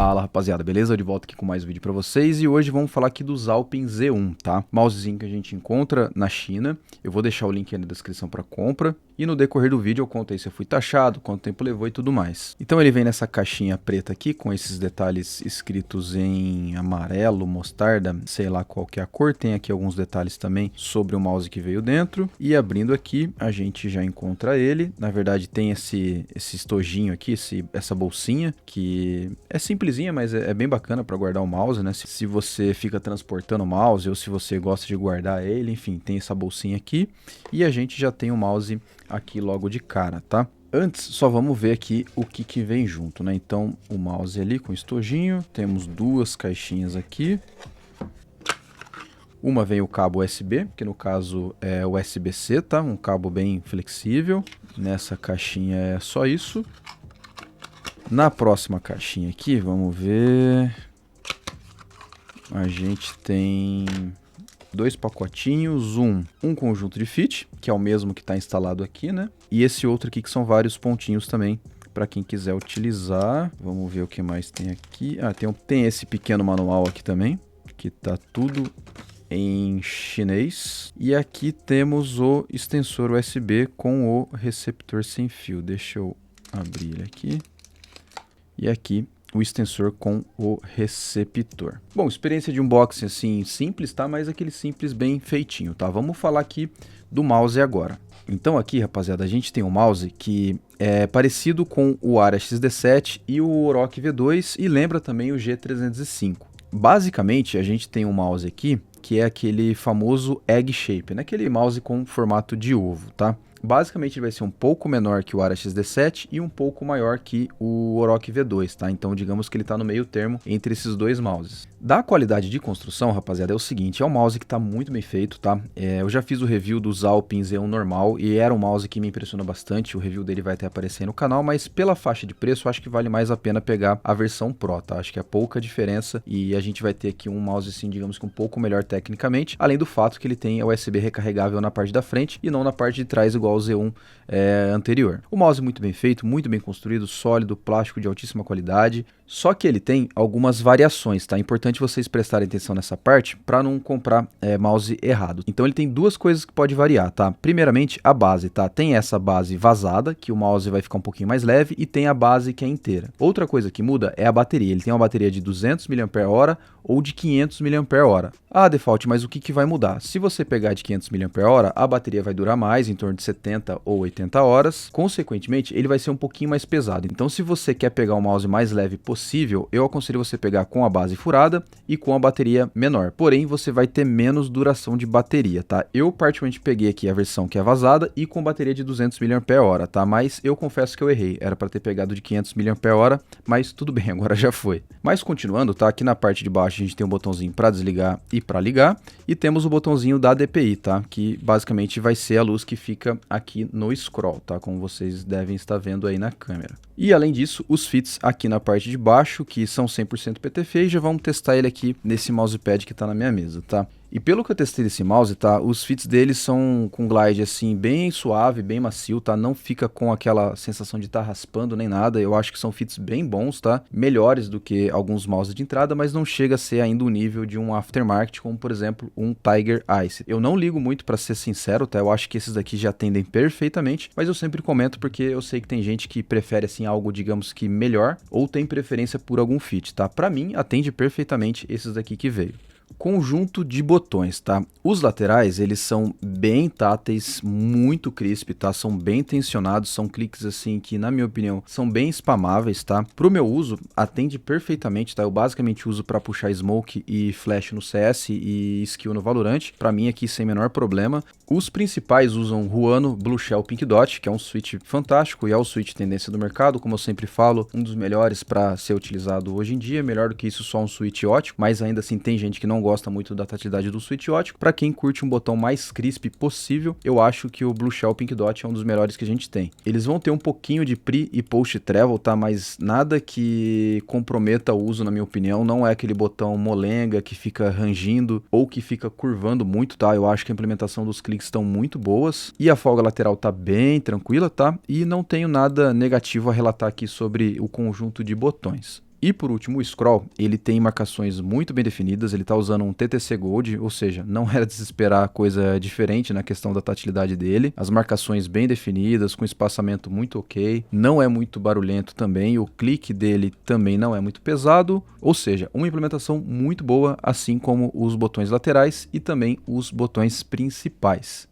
Fala rapaziada, beleza? Eu de volta aqui com mais um vídeo pra vocês e hoje vamos falar aqui dos Alpen Z1, tá? Mousezinho que a gente encontra na China, eu vou deixar o link aí na descrição pra compra e no decorrer do vídeo eu conto aí se eu fui taxado, quanto tempo levou e tudo mais. Então ele vem nessa caixinha preta aqui com esses detalhes escritos em amarelo, mostarda, sei lá qual que é a cor, tem aqui alguns detalhes também sobre o mouse que veio dentro e abrindo aqui a gente já encontra ele, na verdade tem esse estojinho aqui, essa bolsinha que é simplesinha, mas é bem bacana para guardar o mouse, né? Se você fica transportando o mouse ou se você gosta de guardar ele, enfim, tem essa bolsinha aqui e a gente já tem o mouse aqui logo de cara, tá? Antes, só vamos ver aqui o que vem junto, né? Então, o mouse ali com estojinho, temos duas caixinhas aqui. Uma vem o cabo USB, que no caso é USB-C, tá? Um cabo bem flexível. Nessa caixinha é só isso. Na próxima caixinha aqui, vamos ver... A gente tem... dois pacotinhos, um conjunto de fit, que é o mesmo que está instalado aqui, né? E esse outro aqui que são vários pontinhos também, para quem quiser utilizar. Vamos ver o que mais tem aqui. Ah, tem esse pequeno manual aqui também, que tá tudo em chinês. E aqui temos o extensor USB com o receptor sem fio. Deixa eu abrir ele aqui. E aqui o extensor com o receptor. Bom, experiência de unboxing assim simples, tá? Mas aquele simples bem feitinho, tá? Vamos falar aqui do mouse agora. Então aqui, rapaziada, a gente tem um mouse que é parecido com o Aria XD7 e o Orochi V2 e lembra também o G305. Basicamente, a gente tem um mouse aqui que é aquele famoso egg shape, né? Aquele mouse com formato de ovo, tá? Basicamente ele vai ser um pouco menor que o Aria XD7 e um pouco maior que o Orochi V2, tá? Então digamos que ele está no meio termo entre esses dois mouses. Da qualidade de construção, rapaziada, é o seguinte, é um mouse que está muito bem feito, tá? Eu já fiz o review dos Alpen Z1 normal e era um mouse que me impressionou bastante, o review dele vai até aparecer no canal, mas pela faixa de preço, acho que vale mais a pena pegar a versão Pro, tá? Acho que é pouca diferença e a gente vai ter aqui um mouse assim, digamos que um pouco melhor tecnicamente, além do fato que ele tem USB recarregável na parte da frente e não na parte de trás igual o Z1 anterior. O mouse muito bem feito, muito bem construído, sólido, plástico de altíssima qualidade, só que ele tem algumas variações, tá? É importante vocês prestarem atenção nessa parte para não comprar mouse errado. Então ele tem duas coisas que pode variar, tá? Primeiramente a base, tá? Tem essa base vazada, que o mouse vai ficar um pouquinho mais leve, e tem a base que é inteira. Outra coisa que muda é a bateria. Ele tem uma bateria de 200 mAh ou de 500 mAh. Ah, Default, mas o que vai mudar? Se você pegar de 500 mAh, a bateria vai durar mais, em torno de 70 ou 80 horas. Consequentemente, ele vai ser um pouquinho mais pesado. Então, se você quer pegar o mouse mais leve possível, eu aconselho você pegar com a base furada e com a bateria menor. Porém, você vai ter menos duração de bateria, tá? Eu, particularmente, peguei aqui a versão que é vazada e com bateria de 200 mAh, tá? Mas eu confesso que eu errei. Era para ter pegado de 500 mAh, mas tudo bem, agora já foi. Mas continuando, tá? Aqui na parte de baixo a gente tem um botãozinho para desligar e para ligar. E temos o botãozinho da DPI, tá? Que basicamente vai ser a luz que fica aqui no scroll, tá? Como vocês devem estar vendo aí na câmera. E além disso, os fits aqui na parte de baixo, que são 100% PTFE, e já vamos testar ele aqui nesse mousepad que está na minha mesa, tá? E pelo que eu testei desse mouse, tá? Os fits deles são com glide assim, bem suave, bem macio, tá? Não fica com aquela sensação de estar raspando nem nada. Eu acho que são fits bem bons, tá? Melhores do que alguns mouses de entrada, mas não chega a ser ainda o nível de um aftermarket, como por exemplo um Tiger Ice. Eu não ligo muito para ser sincero, tá? Eu acho que esses daqui já atendem perfeitamente, mas eu sempre comento porque eu sei que tem gente que prefere assim algo, digamos que melhor, ou tem preferência por algum fit, tá? Para mim, atende perfeitamente esses daqui que veio. Conjunto de botões, tá? Os laterais, eles são bem táteis, muito crisp, tá? São bem tensionados, são cliques assim que, na minha opinião, são bem spamáveis, tá? Pro meu uso, atende perfeitamente, tá? Eu basicamente uso para puxar smoke e flash no CS e skill no Valorant, para mim aqui sem menor problema. Os principais usam Ruano Blue Shell Pink Dot, que é um switch fantástico e é o switch tendência do mercado, como eu sempre falo, um dos melhores para ser utilizado hoje em dia, melhor do que isso só um switch ótico, mas ainda assim tem gente que não gosta muito da tatilidade do switch ótico. Para quem curte um botão mais crisp possível, eu acho que o Blue Shell Pink Dot é um dos melhores que a gente tem. Eles vão ter um pouquinho de pre e post travel, tá? Mas nada que comprometa o uso, na minha opinião. Não é aquele botão molenga que fica rangindo ou que fica curvando muito, tá? Eu acho que a implementação dos cliques estão muito boas e a folga lateral tá bem tranquila, tá? E não tenho nada negativo a relatar aqui sobre o conjunto de botões. E por último, o scroll, ele tem marcações muito bem definidas, ele está usando um TTC Gold, ou seja, não era de se esperar coisa diferente na questão da tatilidade dele. As marcações bem definidas, com espaçamento muito ok, não é muito barulhento também, o clique dele também não é muito pesado, ou seja, uma implementação muito boa, assim como os botões laterais e também os botões principais.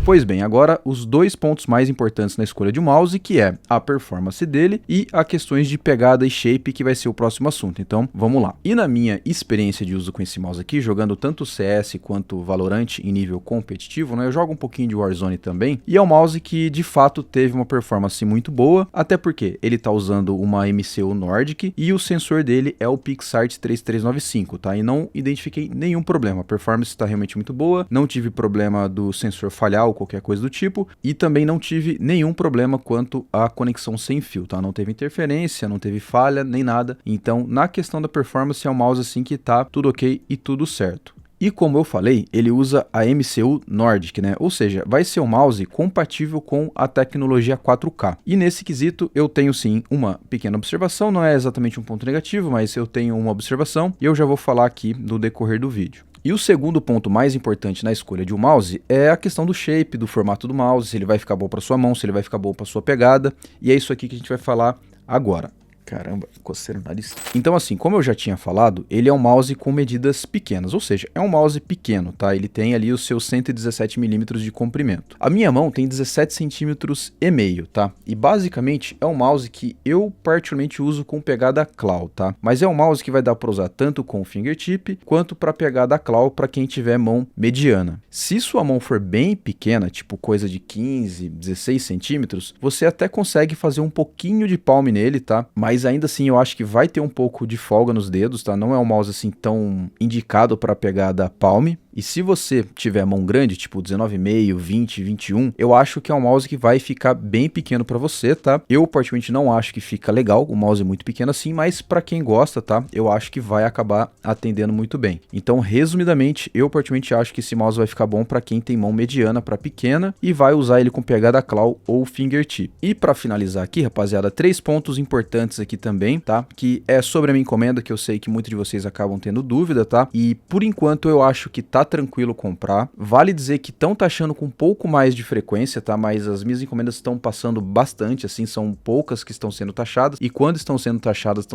Pois bem, agora os dois pontos mais importantes na escolha de um mouse, que é a performance dele e as questões de pegada e shape, que vai ser o próximo assunto. Então, vamos lá. E na minha experiência de uso com esse mouse aqui, jogando tanto CS quanto Valorant em nível competitivo, né, eu jogo um pouquinho de Warzone também, e é um mouse que de fato teve uma performance muito boa, até porque ele está usando uma MCU Nordic e o sensor dele é o PixArt 3395, tá? E não identifiquei nenhum problema, a performance está realmente muito boa, não tive problema do sensor falhar ou qualquer coisa do tipo, e também não tive nenhum problema quanto à conexão sem fio, tá? Não teve interferência, não teve falha, nem nada. Então, na questão da performance, é um mouse assim que tá tudo ok e tudo certo. E como eu falei, ele usa a MCU Nordic, né? Ou seja, vai ser um mouse compatível com a tecnologia 4K. E nesse quesito eu tenho sim uma pequena observação, não é exatamente um ponto negativo, mas eu tenho uma observação e eu já vou falar aqui no decorrer do vídeo. E o segundo ponto mais importante na escolha de um mouse é a questão do shape, do formato do mouse, se ele vai ficar bom para sua mão, se ele vai ficar bom para sua pegada, e é isso aqui que a gente vai falar agora. Caramba, coceira no nariz. Então assim, como eu já tinha falado, ele é um mouse com medidas pequenas, ou seja, é um mouse pequeno, tá? Ele tem ali os seus 117 milímetros de comprimento. A minha mão tem 17 centímetros e meio, tá? E basicamente é um mouse que eu particularmente uso com pegada claw, tá? Mas é um mouse que vai dar para usar tanto com fingertip quanto para pegada claw para quem tiver mão mediana. Se sua mão for bem pequena, tipo coisa de 15, 16 centímetros, você até consegue fazer um pouquinho de palme nele, tá? Mas ainda assim eu acho que vai ter um pouco de folga nos dedos, tá? Não é um mouse assim tão indicado para pegada palme. E se você tiver mão grande, tipo 19,5, 20, 21, eu acho que é um mouse que vai ficar bem pequeno para você, tá? Eu particularmente não acho que fica legal o mouse muito pequeno assim, mas para quem gosta, tá? Eu acho que vai acabar atendendo muito bem. Então, resumidamente, eu particularmente acho que esse mouse vai ficar bom para quem tem mão mediana para pequena e vai usar ele com pegada claw ou fingertip. E para finalizar aqui, rapaziada, 3 pontos importantes aqui também, tá? Que é sobre a minha encomenda, que eu sei que muitos de vocês acabam tendo dúvida, tá? E por enquanto eu acho que tá tranquilo comprar. Vale dizer que estão taxando com um pouco mais de frequência, tá? Mas as minhas encomendas estão passando bastante, assim, são poucas que estão sendo taxadas, e quando estão sendo taxadas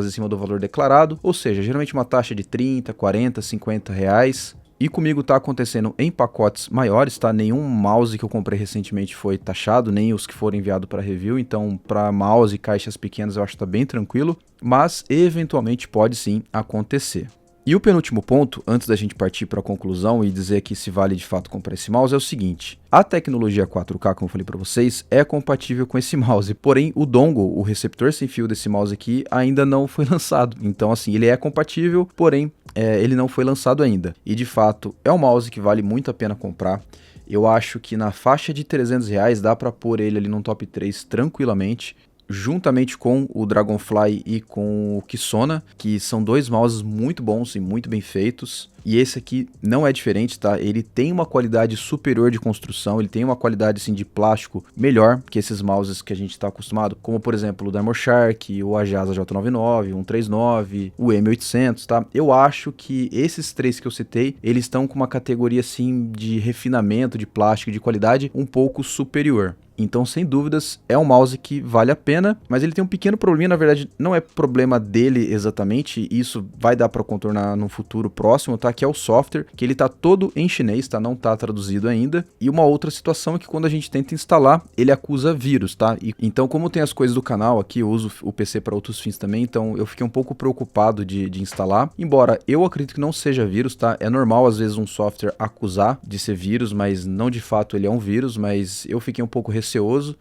em cima do valor declarado, ou seja, geralmente uma taxa de 30, 40, 50 reais. E comigo tá acontecendo em pacotes maiores, tá? Nenhum mouse que eu comprei recentemente foi taxado, nem os que foram enviados para review, então para mouse e caixas pequenas eu acho que tá bem tranquilo, mas eventualmente pode sim acontecer. E o penúltimo ponto, antes da gente partir para a conclusão e dizer que se vale de fato comprar esse mouse, é o seguinte: a tecnologia 4K, como eu falei para vocês, é compatível com esse mouse, porém o dongle, o receptor sem fio desse mouse aqui, ainda não foi lançado. Então assim, ele é compatível, porém ele não foi lançado ainda. E de fato, é um mouse que vale muito a pena comprar. Eu acho que na faixa de 300 reais dá para pôr ele ali no top 3 tranquilamente, juntamente com o Dragonfly e com o Kisona, que são dois mouses muito bons e muito bem feitos. E esse aqui não é diferente, tá? Ele tem uma qualidade superior de construção, ele tem uma qualidade assim de plástico melhor que esses mouses que a gente está acostumado, como por exemplo o Diamond Shark, o Ajax J99, o 139, o M800, tá? Eu acho que esses três que eu citei, eles estão com uma categoria assim de refinamento de plástico de qualidade um pouco superior. Então, sem dúvidas, é um mouse que vale a pena, mas ele tem um pequeno probleminha, na verdade, não é problema dele exatamente, isso vai dar para contornar no futuro próximo, tá? Que é o software, que ele tá todo em chinês, tá? Não tá traduzido ainda. E uma outra situação é que quando a gente tenta instalar, ele acusa vírus, tá? E, então, como tem as coisas do canal aqui, eu uso o PC para outros fins também, então eu fiquei um pouco preocupado de instalar. Embora eu acredito que não seja vírus, tá? É normal, às vezes, um software acusar de ser vírus, mas não de fato ele é um vírus, mas eu fiquei um pouco receoso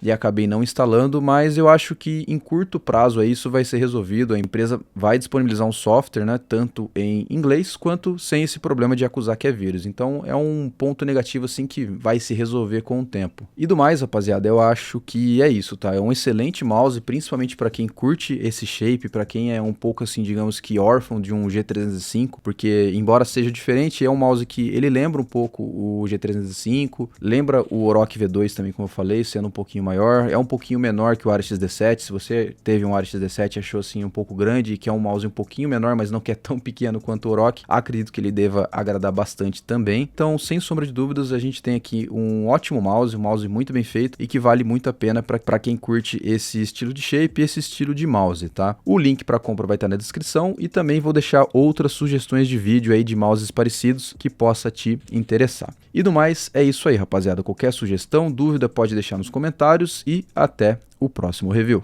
e acabei não instalando, mas eu acho que em curto prazo aí isso vai ser resolvido, a empresa vai disponibilizar um software, né, tanto em inglês quanto sem tem esse problema de acusar que é vírus. Então é um ponto negativo assim que vai se resolver com o tempo. E do mais, rapaziada, eu acho que é isso, tá? É um excelente mouse, principalmente para quem curte esse shape, para quem é um pouco assim, digamos que órfão de um G305, porque embora seja diferente, é um mouse que ele lembra um pouco o G305, lembra o Orochi V2 também, como eu falei, sendo um pouquinho maior, é um pouquinho menor que o Ares XD7. Se você teve um Ares XD7 e achou assim um pouco grande, que é um mouse um pouquinho menor, mas não que é tão pequeno quanto o Orochi, acredito que ele deva agradar bastante também. Então, sem sombra de dúvidas, a gente tem aqui um ótimo mouse, um mouse muito bem feito e que vale muito a pena para quem curte esse estilo de shape e esse estilo de mouse, tá? O link para compra vai estar na descrição e também vou deixar outras sugestões de vídeo aí de mouses parecidos que possa te interessar. E do mais, é isso aí, rapaziada. Qualquer sugestão, dúvida, pode deixar nos comentários e até o próximo review.